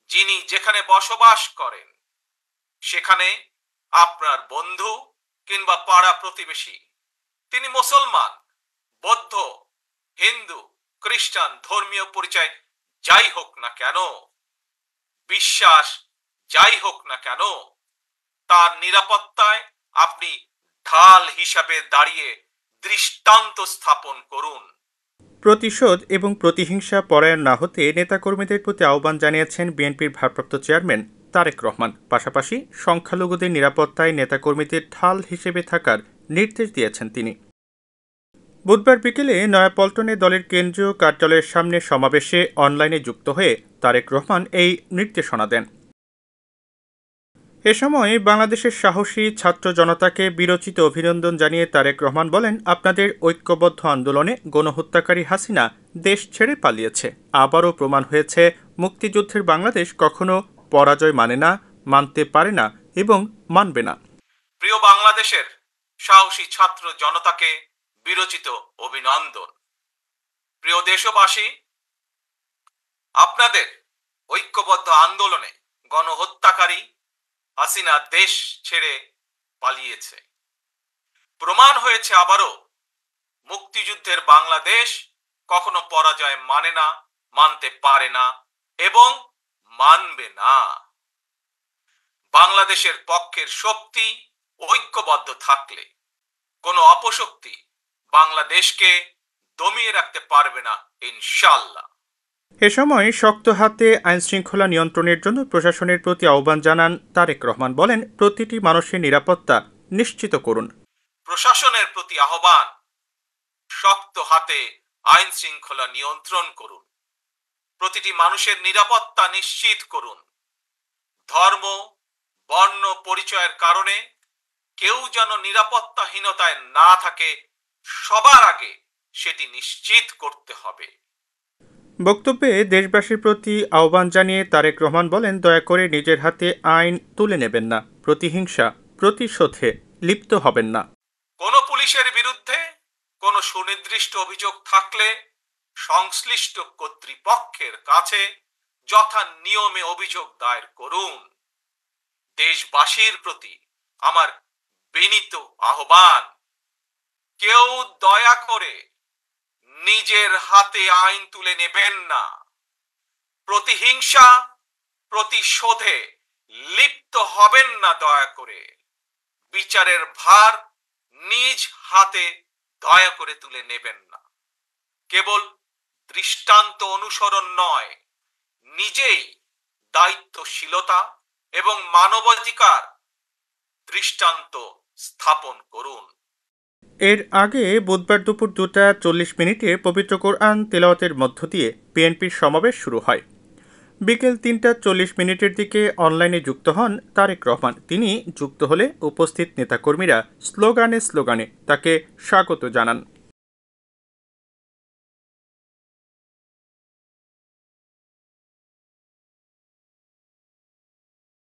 যিনি যেখানে বসবাস করেন সেখানে আপনার বন্ধু কিংবা পাড়া প্রতিবেশী, তিনি মুসলমান, বৌদ্ধ, হিন্দু, খ্রিস্টান, ধর্মীয় পরিচয় যাই হোক না কেন, বিশ্বাস যাই হোক না কেন, তার নিরাপত্তায় আপনি ঢাল হিসাবে দাঁড়িয়ে দৃষ্টান্ত স্থাপন করুন। প্রতিশোধ এবং প্রতিহিংসা পরায়ণ না হতে নেতাকর্মীদের প্রতি আহ্বান জানিয়েছেন বিএনপির ভারপ্রাপ্ত চেয়ারম্যান তারেক রহমান। পাশাপাশি সংখ্যালঘুদের নিরাপত্তায় নেতাকর্মীদের ঢাল হিসেবে থাকার নির্দেশ দিয়েছেন তিনি। বুধবার বিকেলে নয়াপল্টনে দলের কেন্দ্রীয় কার্যালয়ের সামনে সমাবেশে অনলাইনে যুক্ত হয়ে তারেক রহমান এই নির্দেশনা দেন। এ সময় বাংলাদেশের সাহসী ছাত্র জনতাকে বীরোচিত অভিনন্দন জানিয়ে তারেক রহমান বলেন, আপনাদের ঐক্যবদ্ধ আন্দোলনে গণহত্যাকারী হাসিনা দেশ ছেড়ে পালিয়েছে। আবারও প্রমাণ হয়েছে মুক্তিযুদ্ধের বাংলাদেশ কখনো পরাজয় মানে না, মানতে পারে না এবং মানবে না। প্রিয় বাংলাদেশের সাহসী ছাত্র জনতাকে বীরোচিত অভিনন্দন। প্রিয় দেশবাসী, আপনাদের ঐক্যবদ্ধ আন্দোলনে গণহত্যাকারী হাসিনা দেশ ছেড়ে পালিয়েছে। প্রমাণ হয়েছে আবারও মুক্তিযুদ্ধের বাংলাদেশ কখনো পরাজয় মানে না, মানতে পারে না এবং মানবে না। বাংলাদেশের পক্ষের শক্তি ঐক্যবদ্ধ থাকলে কোনো অপশক্তি বাংলাদেশকে দমিয়ে রাখতে পারবে না ইনশাআল্লাহ। এ সময় শক্ত হাতে আইনশৃঙ্খলা নিয়ন্ত্রণের জন্য প্রশাসনের প্রতি আহ্বান জানান তারেক রহমান। বলেন, প্রতিটি মানুষের নিরাপত্তা নিশ্চিত করুন। প্রশাসনের প্রতি আহ্বান, শক্ত হাতে আইন শৃঙ্খলা নিয়ন্ত্রণ করুন, প্রতিটি মানুষের নিরাপত্তা নিশ্চিত করুন। ধর্ম, বর্ণ পরিচয়ের কারণে কেউ যেন নিরাপত্তাহীনতায় না থাকে, সবার আগে সেটি নিশ্চিত করতে হবে। বক্তব্যে দেশবাসীর প্রতি আহ্বান জানিয়ে তারেক রহমান বলেন, দয়া করে নিজের হাতে আইন তুলে নেবেন না, প্রতিহিংসা, প্রতিশোধে লিপ্ত হবেন না। কোন পুলিশের বিরুদ্ধে কোনো সুনির্দিষ্ট অভিযোগ থাকলে সংশ্লিষ্ট কর্তৃপক্ষের কাছে যথা নিয়মে অভিযোগ দায়ের করুন। দেশবাসীর প্রতি আমার বিনীত আহ্বান, কেউ দয়া করে নিজের হাতে আইন তুলে নেবেন না, প্রতিহিংসা, প্রতিশোধে লিপ্ত হবেন না। দয়া করে বিচারের ভার নিজ হাতে দয়া করে তুলে নেবেন না। কেবল দৃষ্টান্ত অনুসরণ নয়, নিজেই দায়িত্বশীলতা এবং মানবাধিকার দৃষ্টান্ত স্থাপন করুন। এর আগে বুধবার দুপুর 2:40 পবিত্র কোরআন তেলাওয়াতের মধ্য দিয়ে বিএনপির সমাবেশ শুরু হয়। বিকেল 3:40 দিকে অনলাইনে যুক্ত হন তারেক রহমান। তিনি যুক্ত হলে উপস্থিত নেতাকর্মীরা স্লোগানে তাকে স্বাগত জানান।